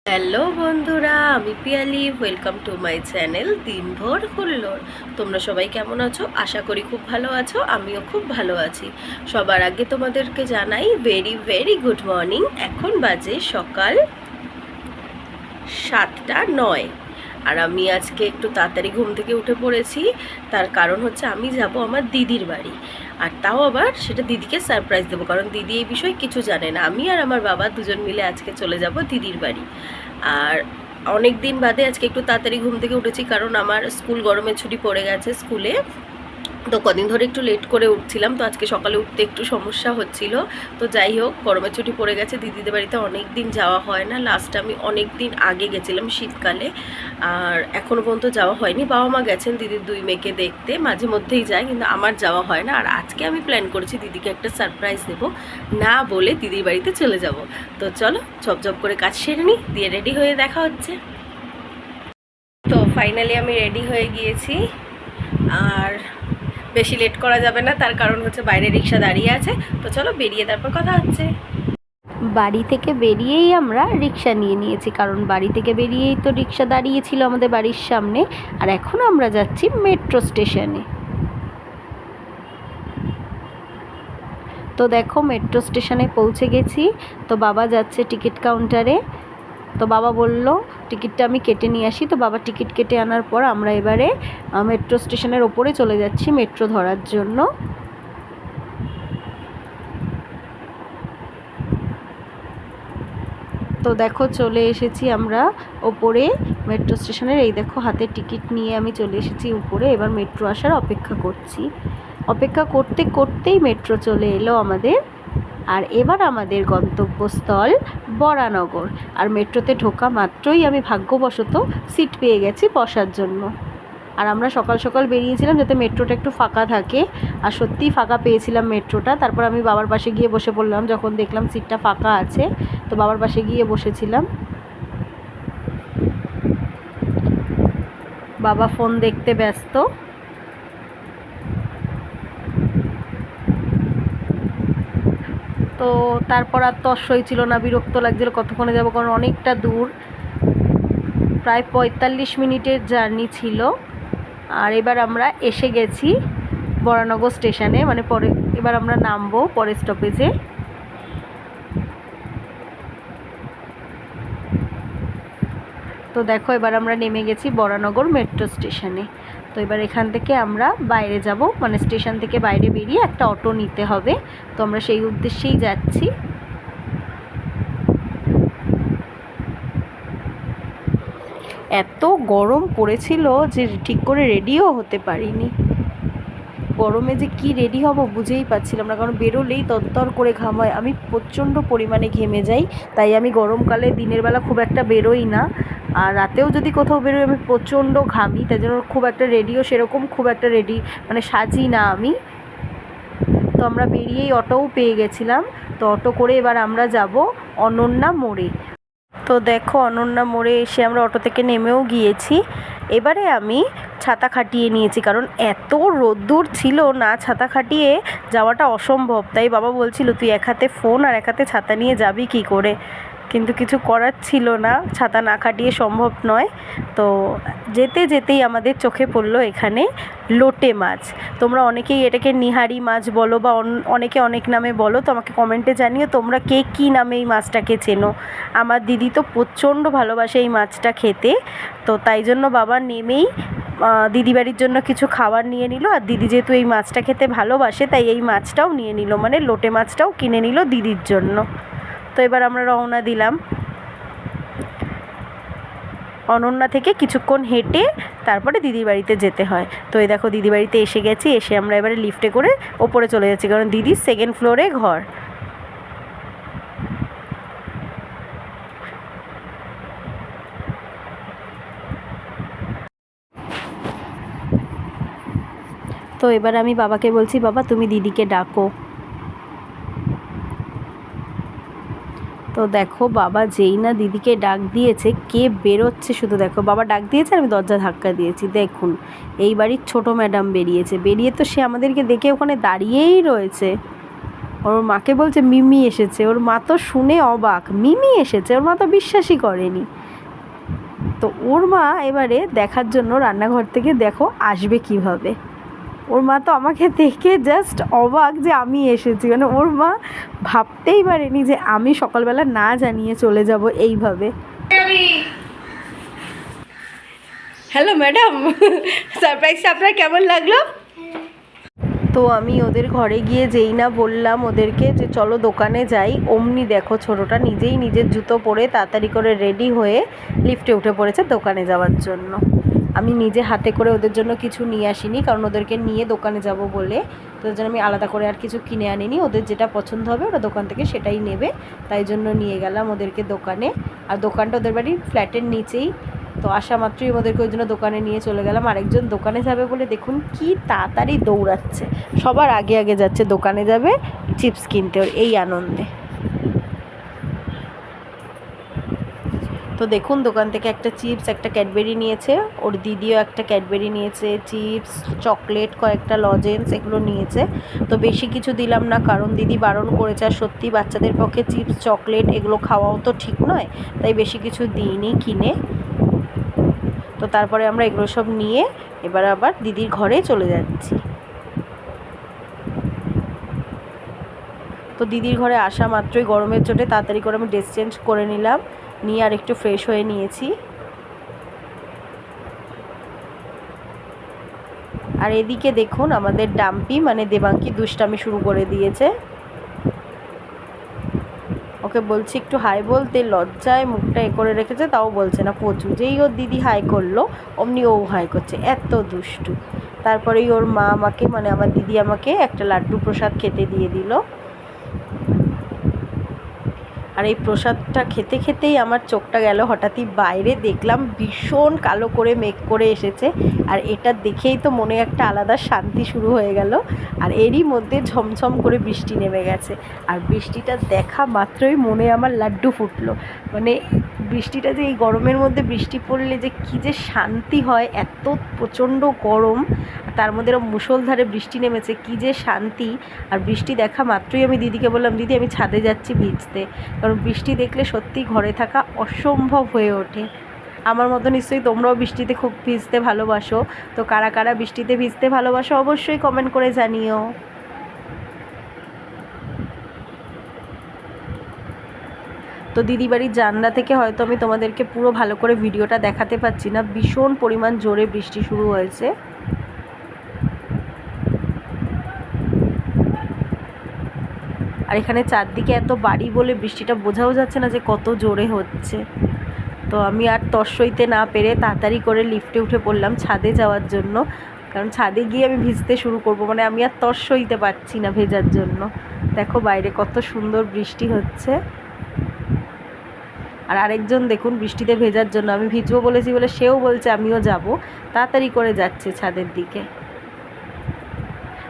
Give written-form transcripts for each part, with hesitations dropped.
Hello বন্ধুরা, আমি Piyali. Welcome to my channel দিনভর হুল্লোড়। তোমরা সবাই কেমন আছো? আশা করি খুব ভালো আছো। আমিও খুব ভালো আছি। সবার আগে তোমাদেরকে জানাই ভেরি ভেরি গুড মর্নিং। এখন বাজে সকাল 7:09। আর আমি আজকে একটু তাড়াতাড়ি ঘুম থেকে উঠে পড়েছি। তার কারণ হচ্ছে আমি যাব আমার দিদির বাড়ি। আর তাও আবার সেটা দিদিকে সারপ্রাইজ দেবো, কারণ দিদি এই বিষয়ে কিছু জানে না। আমি আর আমার বাবা দুজন মিলে আজকে চলে যাব দিদির বাড়ি। আর অনেক দিন বাদে আজকে একটু তাড়াতাড়ি ঘুম থেকে উঠেছি, কারণ আমার স্কুল গরমের ছুটি পড়ে গেছে স্কুলে। তো কদিন ধরে একটু লেট করে উঠছিলাম, তো আজকে সকালে উঠতে একটু সমস্যা হচ্ছিল। তো যাই হোক, গরমের ছুটি পড়ে গেছে। দিদিদের বাড়িতে অনেক দিন যাওয়া হয় না। লাস্ট আমি অনেক দিন আগে গেছিলাম শীতকালে, আর এখনও পর্যন্ত যাওয়া হয়নি। বাবা মা গেছেন দিদির দুই মেয়েকে দেখতে, মাঝে মধ্যেই যায়, কিন্তু আমার যাওয়া হয় না। আর আজকে আমি প্ল্যান করেছি দিদিকে একটা সারপ্রাইজ দেবো, না বলে দিদির বাড়িতে চলে যাব। তো চলো ঝপঝপ করে কাজ সেরে নিই, দিয়ে রেডি হয়ে দেখা হচ্ছে। তো ফাইনালি আমি রেডি হয়ে গিয়েছি। আর বেশি লেট করা যাবে না, তার কারণ হচ্ছে বাইরে রিক্সা দাঁড়িয়ে আছে। তো চলো বেরিয়ে তারপর কথা হচ্ছে। বাড়ি থেকে বেরিয়েই আমরা রিক্সা নিয়ে নিয়েছি, কারণ বাড়ি থেকে বেরিয়েই তো রিক্সা দাঁড়িয়েছিল আমাদের বাড়ির সামনে। আর এখন আমরা যাচ্ছি মেট্রো স্টেশনে। তো দেখো মেট্রো স্টেশনে পৌঁছে গেছি। তো বাবা যাচ্ছে টিকিট কাউন্টারে। তো বাবা বলল টিকিটটা আমি কেটে নিয়ে আসি। তো বাবা টিকিট কেটে আনার পর আমরা এবারে মেট্রো স্টেশনের ওপরে চলে যাচ্ছি মেট্রো ধরার জন্য। তো দেখো চলে এসেছি আমরা ওপরে মেট্রো স্টেশনের। এই দেখো হাতে টিকিট নিয়ে আমি চলে এসেছি উপরে। এবার মেট্রো আসার অপেক্ষা করছি। অপেক্ষা করতে করতেই মেট্রো চলে এলো আমাদের। আর এবার আমাদের গন্তব্যস্থল বরানগর। আর মেট্রোতে ঢোকা মাত্রই আমি ভাগ্যবশত সিট পেয়ে গেছি বসার জন্য। আর আমরা সকাল সকাল বেরিয়েছিলাম যাতে মেট্রোটা একটু ফাঁকা থাকে। আর সত্যিই ফাঁকা পেয়েছিলাম মেট্রোটা। তারপর আমি বাবার পাশে গিয়ে বসে পড়লাম যখন দেখলাম সিটটা ফাঁকা আছে। তো বাবার পাশে গিয়ে বসেছিলাম। বাবা ফোন দেখতে ব্যস্ত। তো তারপর আর তস্যই ছিল না, বিরক্ত লাগছিল কতক্ষণে যাব, কারণ অনেকটা দূর, প্রায় 45 মিনিটের জার্নি ছিল। আর এবার আমরা এসে গেছি বরানগর স্টেশনে, মানে পরে এবার আমরা নামবো পরের স্টপেজে। তো দেখো এবার আমরা নেমে গেছি বরানগর মেট্রো স্টেশনে। তো এবার এখান থেকে আমরা বাইরে যাব, মানে স্টেশন থেকে বাইরে বেরিয়ে একটা অটো নিতে হবে। তো আমরা সেই উদ্দেশ্যেই যাচ্ছি। এত গরম পড়েছিল যে ঠিক করে রেডিও হতে পারিনি। গরমে যে কি রেডি হব বুঝেই পাচ্ছিলাম না, কারণ বেরোলেই তরতর করে ঘাম হয়। আমি প্রচণ্ড পরিমাণে ঘেমে যাই, তাই আমি গরমকালে দিনের বেলা খুব একটা বেরোই না। আর রাতেও যদি কোথাও বেরোই আমি প্রচণ্ড ঘামি, তাই জন্য খুব একটা রেডিও সেরকম খুব একটা রেডি মানে সাজি না আমি। তো আমরা বেরিয়েই অটোও পেয়ে গেছিলাম। তো অটো করে এবার আমরা যাব অনন্যা মোড়ে। তো দেখো অনন্যা মোড়ে এসে আমরা অটো থেকে নেমেও গিয়েছি। এবারে আমি ছাতা খাটিয়ে নিয়েছি, কারণ এত রোদ্দুর ছিল, না ছাতা খাটিয়ে যাওয়াটা অসম্ভব। তাই বাবা বলছিল তুই এক হাতে ফোন আর এক হাতে ছাতা নিয়ে যাবি কী করে, কিন্তু কিছু করার ছিল না, ছাতা না খাটিয়ে সম্ভব নয়। তো যেতে যেতেই আমাদের চোখে পড়লো এখানে লোটে মাছ। তোমরা অনেকেই এটাকে নিহারি মাছ বলো বা অনেকে অনেক নামে বলো। তো আমাকে কমেন্টে জানিও তোমরা কে কী নামে এই মাছটাকে চেনো। আমার দিদি তো প্রচণ্ড ভালোবাসে এই মাছটা খেতে। তো তাই জন্য বাবা নেমেই দিদি বাড়ির জন্য কিছু খাবার নিয়ে নিল। আর দিদি যেহেতু এই মাছটা খেতে ভালোবাসে তাই এই মাছটাও নিয়ে নিল, মানে লোটে মাছটাও কিনে নিল দিদির জন্য। তো এবার আমরা রওনা দিলাম। অনন্যা থেকে কিছুক্ষণ হেঁটে তারপরে দিদির বাড়িতে যেতে হয়। তো এই দেখো দিদি বাড়িতে এসে গেছি। এসে আমরা এবারে লিফটে করে ওপরে চলে যাচ্ছি, কারণ দিদির সেকেন্ড ফ্লোরে ঘর। তো এবার আমি বাবাকে বলছি বাবা তুমি দিদিকে ডাকো। তো দেখো বাবা যেই না দিদিকে ডাক দিয়েছে, কে বেরোচ্ছে শুধু দেখো। বাবা ডাক দিয়েছে, আমি দরজা ধাক্কা দিয়েছি। দেখুন এই বাড়ির ছোটো ম্যাডাম বেরিয়েছে। বেরিয়ে তো সে আমাদেরকে দেখে ওখানে দাঁড়িয়েই রয়েছে। ওর মাকে বলছে মিমি এসেছে, ওর মা তো শুনে অবাক, মিমি এসেছে, ওর মা তো বিশ্বাসই করেনি। তো ওর মা এবারে দেখার জন্য রান্নাঘর থেকে দেখো আসবে কিভাবে, ওর মা তো আমাকে দেখে জাস্ট অবাক যে আমি এসেছি, মানে ওর মা ভাবতেই পারেনি যে আমি সকালবেলা না জানিয়ে চলে যাব এইভাবে। হ্যালো ম্যাডাম, সারপ্রাইজটা আপনার কেমন লাগলো? তো আমি ওদের ঘরে গিয়ে যেই না বললাম ওদেরকে যে চলো দোকানে যাই, অমনি দেখো ছোটোটা নিজেই নিজের জুতো পরে তাড়াতাড়ি করে রেডি হয়ে লিফটে উঠে পড়েছে দোকানে যাওয়ার জন্য। আমি নিজে হাতে করে ওদের জন্য কিছু নিয়ে আসিনি, কারণ ওদেরকে নিয়ে দোকানে যাব বলে, তো ওদের জন্য আমি আলাদা করে আর কিছু কিনে আনিনি। ওদের যেটা পছন্দ হবে ওরা দোকান থেকে সেটাই নেবে, তাই জন্য নিয়ে গেলাম ওদেরকে দোকানে। আর দোকানটা ওদের বাড়ির ফ্ল্যাটের নিচেই, তো আসা মাত্রই ওদেরকে ওই জন্য দোকানে নিয়ে চলে গেলাম। আরেকজন দোকানে যাবে বলে দেখুন কি তাড়াতাড়ি দৌড়াচ্ছে, সবার আগে আগে যাচ্ছে দোকানে যাবে চিপস কিনতে, ওর এই আনন্দে। তো দেখুন দোকান থেকে একটা চিপস, একটা ক্যাডবেরি নিয়েছে, ওর দিদিও একটা ক্যাডবেরি নিয়েছে, চিপস, চকলেট, কয়েকটা লজেন্স এগুলো নিয়েছে। তো বেশি কিছু দিলাম না, কারণ দিদি বারণ করেছে, আর সত্যি বাচ্চাদের পক্ষে চিপস চকলেট এগুলো খাওয়াও তো ঠিক নয়, তাই বেশি কিছু দিইনি কিনে। তো তারপরে আমরা এগুলো সব নিয়ে এবার আবার দিদির ঘরে চলে যাচ্ছি। তো দিদির ঘরে আসা মাত্রই গরমের চোটে তাড়াতাড়ি করে আমি ড্রেস চেঞ্জ করে নিলাম, নিয়ে আর একটু ফ্রেশ হয়ে নিয়েছি। আর এদিকে দেখুন আমাদের ডাম্পি মানে দেবাঙ্কি দুষ্টামি শুরু করে দিয়েছে। ওকে বলছি একটু হাই বলতে, লজ্জায় মুখটা এ করে রেখেছে, তাও বলছে না। প্রচুর যেই ওর দিদি হাই করলো অমনি ও হাই করছে, এত দুষ্টু। তারপরেই ওর মা আমাকে মানে আমার দিদি আমাকে একটা লাড্ডু প্রসাদ খেতে দিয়ে দিল। আর এই প্রসাদটা খেতে খেতেই আমার চোখটা গেল হঠাৎই বাইরে, দেখলাম ভীষণ কালো করে মেঘ করে এসেছে, আর এটা দেখেই তো মনে একটা আলাদা শান্তি শুরু হয়ে গেল। আর এরই মধ্যে ঝমঝম করে বৃষ্টি নেমে গেছে, আর বৃষ্টিটা দেখা মাত্রই মনে আমার লাড্ডু ফুটলো। মানে বৃষ্টিটা যে এই গরমের মধ্যে বৃষ্টি পড়লে যে কী যে শান্তি হয়, এত প্রচণ্ড গরম তার মধ্যে মুষলধারে বৃষ্টি নেমেছে, কী যে শান্তি। আর বৃষ্টি দেখা মাত্রই আমি দিদিকে বললাম, দিদি আমি ছাদে যাচ্ছি ভিজতে, কারণ বৃষ্টি দেখলে সত্যি ঘরে থাকা অসম্ভব হয়ে ওঠে। আমার মতো নিশ্চয়ই তোমরাও বৃষ্টিতে খুব ভিজতে ভালোবাসো, তো কারা কারা বৃষ্টিতে ভিজতে ভালোবাসো অবশ্যই কমেন্ট করে জানিও। তো দিদি বাড়ির জানলা থেকে হয়তো আমি তোমাদেরকে পুরো ভালো করে ভিডিওটা দেখাতে পারছি না, ভীষণ পরিমাণ জোরে বৃষ্টি শুরু হয়েছে। আর এখানে চারদিকে এত বাড়ি বলে বৃষ্টিটা বোঝাও যাচ্ছে না যে কত জোরে হচ্ছে। তো আমি আর তর সইতে না পেরে তাড়াতাড়ি করে লিফটে উঠে পড়লাম ছাদে যাওয়ার জন্য, কারণ ছাদে গিয়ে আমি ভিজতে শুরু করব, মানে আমি আর তর সইতে পারছি না ভেজার জন্য। দেখো বাইরে কত সুন্দর বৃষ্টি হচ্ছে। আর আরেকজন দেখুন বৃষ্টিতে ভেজার জন্য, আমি ভিজবো বলেছি বলে সেও বলছে আমিও যাব, তাড়াতাড়ি করে যাচ্ছে ছাদের দিকে।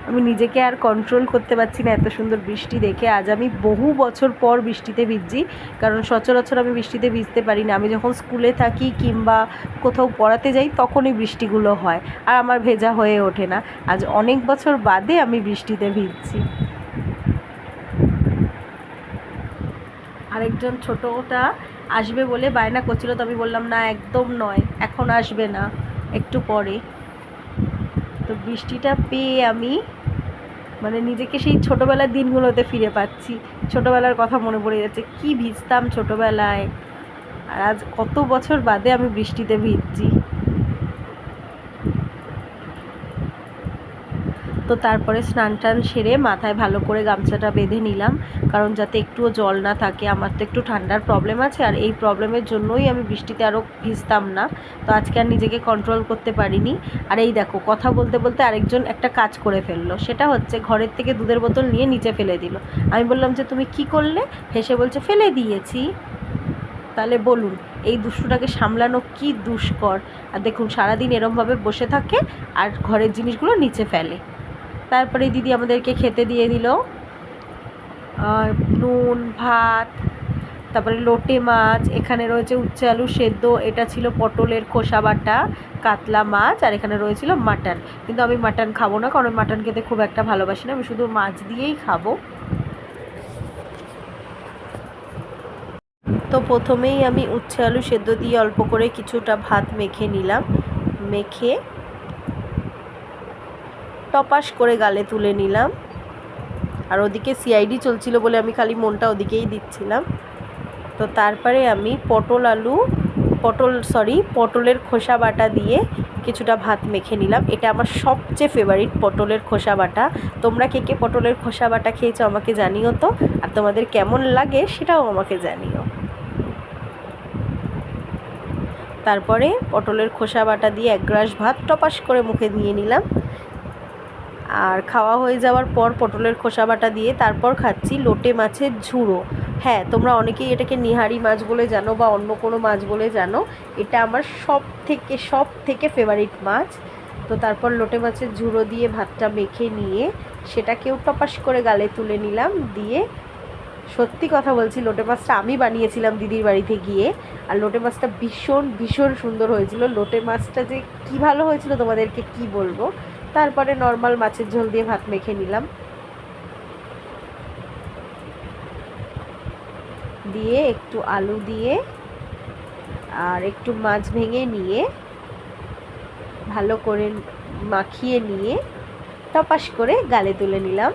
আমি নিজেকে আর কন্ট্রোল করতে পারছি না এত সুন্দর বৃষ্টি দেখে। আজ আমি বহু বছর পর বৃষ্টিতে ভিজছি, কারণ সচরাচর আমি বৃষ্টিতে ভিজতে পারি না। আমি যখন স্কুলে থাকি কিংবা কোথাও পড়াতে যাই তখনই বৃষ্টিগুলো হয়, আর আমার ভেজা হয়ে ওঠে না। আজ অনেক বছর বাদে আমি বৃষ্টিতে ভিজছি। আরেকজন ছোটোটা আসবে বলে বায়না করছিল, তো আমি বললাম না একদম নয়, এখন আসবে না, একটু পরে। তো বৃষ্টিটা পেয়ে আমি মানে নিজেকে সেই ছোটোবেলার দিনগুলোতে ফিরে পাচ্ছি, ছোটোবেলার কথা মনে পড়ে যাচ্ছে, কি ভিজতাম ছোটোবেলায়। আর আজ কত বছর বাদে আমি বৃষ্টিতে ভিজছি। তো তারপরে স্নান টান সেরে মাথায় ভালো করে গামছাটা বেঁধে নিলাম, কারণ যাতে একটুও জল না থাকে। আমার তো একটু ঠান্ডার প্রবলেম আছে, আর এই প্রবলেমের জন্যই আমি বৃষ্টিতে আরও ভিজতাম না। তো আজকে আর নিজেকে কন্ট্রোল করতে পারিনি। আর এই দেখো কথা বলতে বলতে আরেকজন একটা কাজ করে ফেললো, সেটা হচ্ছে ঘরের থেকে দুধের বোতল নিয়ে নিচে ফেলে দিল। আমি বললাম যে তুমি কি করলে? হেসে বলছে ফেলে দিয়েছি। তাহলে বলুন এই দুষ্টুটাকে সামলানো কি দুষ্কর। আর দেখুন সারাদিন এরমভাবে বসে থাকে আর ঘরের জিনিসগুলো নিচে ফেলে। তারপরে দিদি আমাদেরকে খেতে দিয়ে দিল নুন ভাত, তারপরে লোটে মাছ, এখানে রয়েছে উচ্ছে আলু সেদ্ধ, এটা ছিল পটলের খোসা বাটা, কাতলা মাছ, আর এখানে রয়েছিল মাটন। কিন্তু আমি মাটন খাবো না, কারণ মাটন খেতে খুব একটা ভালোবাসি না, আমি শুধু মাছ দিয়েই খাবো। তো প্রথমেই আমি উচ্ছে আলু সেদ্ধ দিয়ে অল্প করে কিছুটা ভাত মেখে নিলাম, মেখে টপাস করে গালে তুলে নিলাম। আর ওদিকে সিআইডি চলছিল বলে আমি খালি মনটা ওদিকেই দিচ্ছিলাম। তো তারপরে আমি পটলের খোসা বাটা দিয়ে কিছুটা ভাত মেখে নিলাম। এটা আমার সবচেয়ে ফেভারিট, পটলের খোসা বাটা। তোমরা কে কে পটলের খোসা বাটা খেয়েছো আমাকে জানিও তো, আর তোমাদের কেমন লাগে সেটাও আমাকে জানিও। তারপরে পটলের খোসা বাটা দিয়ে 1 গ্লাস ভাত টপাস করে মুখে নিয়ে নিলাম। আর খাওয়া হয়ে যাওয়ার পর পটলের খোসা বাটা দিয়ে তারপর খাচ্ছি লোটে মাছের ঝুড়ো। হ্যাঁ, তোমরা অনেকেই এটাকে নিহারি মাছ বলে জানো বা অন্য কোনো মাছ বলে জানো, এটা আমার সব থেকে ফেভারিট মাছ। তো তারপর লোটে মাছের ঝুড়ো দিয়ে ভাতটা মেখে নিয়ে সেটাকেও টপাস করে গালে তুলে নিলাম। দিয়ে সত্যি কথা বলছি, লোটে মাছটা আমি বানিয়েছিলাম দিদির বাড়িতে গিয়ে, আর লোটে মাছটা ভীষণ সুন্দর হয়েছিল। লোটে মাছটা যে কী ভালো হয়েছিল তোমাদেরকে কি বলবো। তারপরে নর্মাল মাছের ঝোল দিয়ে ভাত মেখে নিলাম, দিয়ে একটু আলু দিয়ে আর একটু মাছ ভেঙে নিয়ে ভালো করে মাখিয়ে নিয়ে টপাস করে গালে তুলে নিলাম।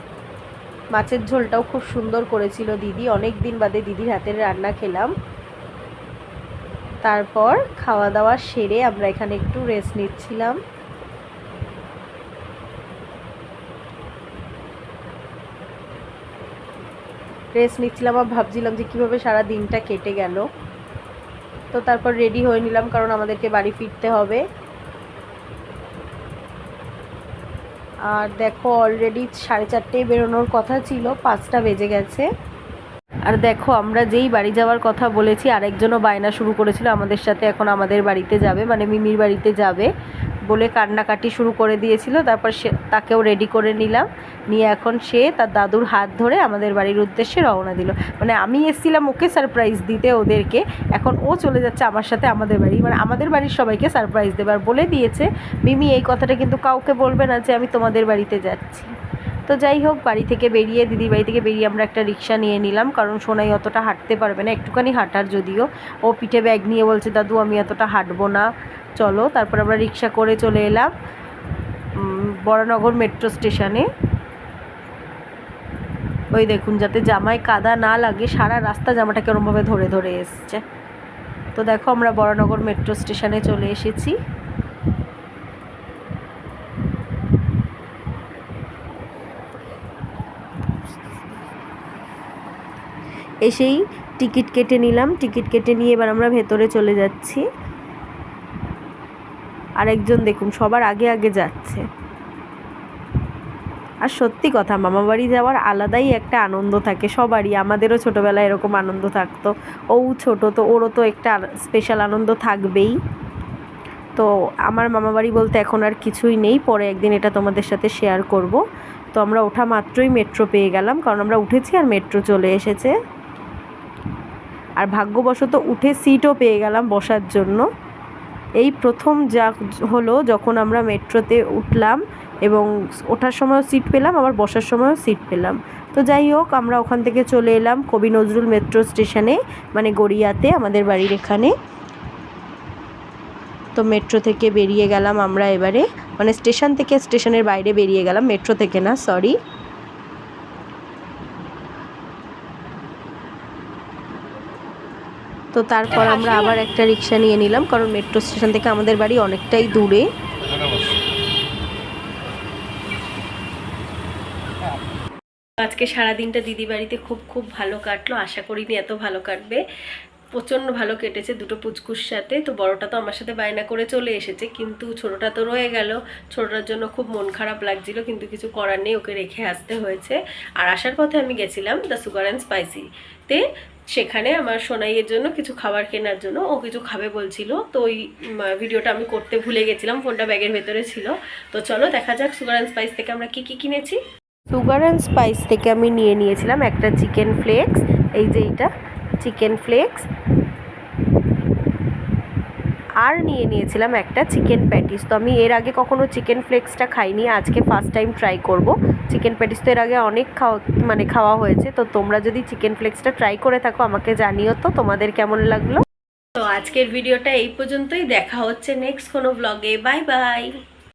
মাছের ঝোলটাও খুব সুন্দর করেছিল দিদি, অনেক দিন বাদে দিদির হাতের রান্না খেলাম। তারপর খাওয়া দাওয়া সেরে আমরা এখানে একটু রেস্ট নিচ্ছিলাম। আর ভাবছিলাম যে কীভাবে সারা দিনটা কেটে গেল। তো তারপর রেডি হয়ে নিলাম, কারণ আমাদেরকে বাড়ি ফিরতে হবে। আর দেখো অলরেডি 4:30 বেরোনোর কথা ছিল, 5টা বেজে গেছে। আর দেখো আমরা যেই বাড়ি যাওয়ার কথা বলেছি আরেকজনও বায়না শুরু করেছিল আমাদের সাথে এখন আমাদের বাড়িতে যাবে, মানে মিমির বাড়িতে যাবে বলে কান্নাকাটি শুরু করে দিয়েছিল। তারপর তাকেও রেডি করে নিলাম, নিয়ে এখন সে তার দাদুর হাত ধরে আমাদের বাড়ির উদ্দেশ্যে রওনা দিল। মানে আমি এসেছিলাম ওকে সারপ্রাইজ দিতে ওদেরকে, এখন ও চলে যাচ্ছে আমার সাথে আমাদের বাড়ি, মানে আমাদের বাড়ির সবাইকে সারপ্রাইজ দেবে। আর বলে দিয়েছে মিমি এই কথাটা কিন্তু কাউকে বলবে না যে আমি তোমাদের বাড়িতে যাচ্ছি। তো যাই হোক, দিদির বাড়ি থেকে বেরিয়ে আমরা একটা রিক্সা নিয়ে নিলাম, কারণ সোনাই অতটা হাঁটতে পারবে না, একটুখানি হাঁটার যদিও। ও পিঠে ব্যাগ নিয়ে বলছে দাদু আমি এতটা হাঁটবো না, চলো। তারপর আমরা রিক্সা করে চলে এলাম বরানগর মেট্রো স্টেশনে। ওই দেখুন, যাতে জামায় কাদা না লাগে সারা রাস্তা জামাটাকে ওরমভাবে ধরে ধরে এসছে। তো দেখো আমরা বরানগর মেট্রো স্টেশনে চলে এসেছি। এসেই টিকিট কেটে নিলাম, টিকিট কেটে নিয়ে এবার আমরা ভেতরে চলে যাচ্ছি। আরেকজন দেখুন সবার আগে আগে যাচ্ছে। আর সত্যি কথা, মামাবাড়ি যাওয়ার আলাদাই একটা আনন্দ থাকে সবারই, আমাদেরও ছোটোবেলায় এরকম আনন্দ থাকতো। ও ছোটো, তো ওরও তো একটা স্পেশাল আনন্দ থাকবেই। তো আমার মামাবাড়ি বলতে এখন আর কিছুই নেই, পরে একদিন এটা তোমাদের সাথে শেয়ার করব। তো আমরা ওঠা মাত্রই মেট্রো পেয়ে গেলাম, কারণ আমরা উঠেছি আর মেট্রো চলে এসেছে। আর ভাগ্যবশত উঠে সিটও পেয়ে গেলাম বসার জন্য। এই প্রথম যা হলো যখন আমরা মেট্রোতে উঠলাম এবং ওঠার সময়ও সিট পেলাম, আবার বসার সময়ও সিট পেলাম। তো যাই হোক, আমরা ওখান থেকে চলে এলাম কবি নজরুল মেট্রো স্টেশনে, মানে গড়িয়াতে, আমাদের বাড়ির এখানে। তো মেট্রো থেকে বেরিয়ে গেলাম আমরা এবারে, মানে স্টেশন থেকে স্টেশনের বাইরে বেরিয়ে গেলাম, মেট্রো থেকে না, সরি। তো তারপর আমরা আবার একটা রিক্সা নিয়ে নিলাম, কারণ মেট্রো স্টেশন থেকে আমাদের বাড়ি অনেকটাই দূরে। আজকে সারাদিনটা দিদি বাড়িতে খুব ভালো কাটলো, আশা করিনি এত ভালো কাটবে। প্রচণ্ড ভালো কেটেছে দুটো পুচকুর সাথে। তো বড়টা তো আমার সাথে বায়না করে চলে এসেছে, কিন্তু ছোটোটা তো রয়ে গেল। ছোটোটার জন্য খুব মন খারাপ লাগছিল, কিন্তু কিছু করার নেই, ওকে রেখে আসতে হয়েছে। আর আসার পথে আমি গেছিলাম দ্য সুগার অ্যান্ড স্পাইসিতে, সেখানে আমার সোনাইয়ের জন্য কিছু খাবার কেনার জন্য। ও কিছু খাবে বলছিল, তো ওই ভিডিওটা আমি করতে ভুলে গেছিলাম, ফোনটা ব্যাগের ভেতরে ছিল। তো চলো দেখা যাক সুগার অ্যান্ড স্পাইস থেকে আমরা কি কিনেছি। সুগার অ্যান্ড স্পাইস থেকে আমি নিয়েছিলাম একটা চিকেন ফ্লেক্স, এই যে এইটা চিকেন ফ্লেক্স, আর নিয়ে নিয়েছিলাম একটা চিকেন প্যাটিস। তো আমি এর আগে কখনো চিকেন ফ্লেক্সটা খাইনি, আজকে ফার্স্ট টাইম ট্রাই করব। চিকেন প্যাটিস তো এর আগে অনেক খাওয়া হয়েছে। তো তোমরা যদি চিকেন ফ্লেক্সটা ট্রাই করে থাকো আমাকে জানিও তো তোমাদের কেমন লাগলো। তো আজকের ভিডিওটা এই পর্যন্তই, দেখা হচ্ছে নেক্সট কোনো ব্লগে। Bye bye.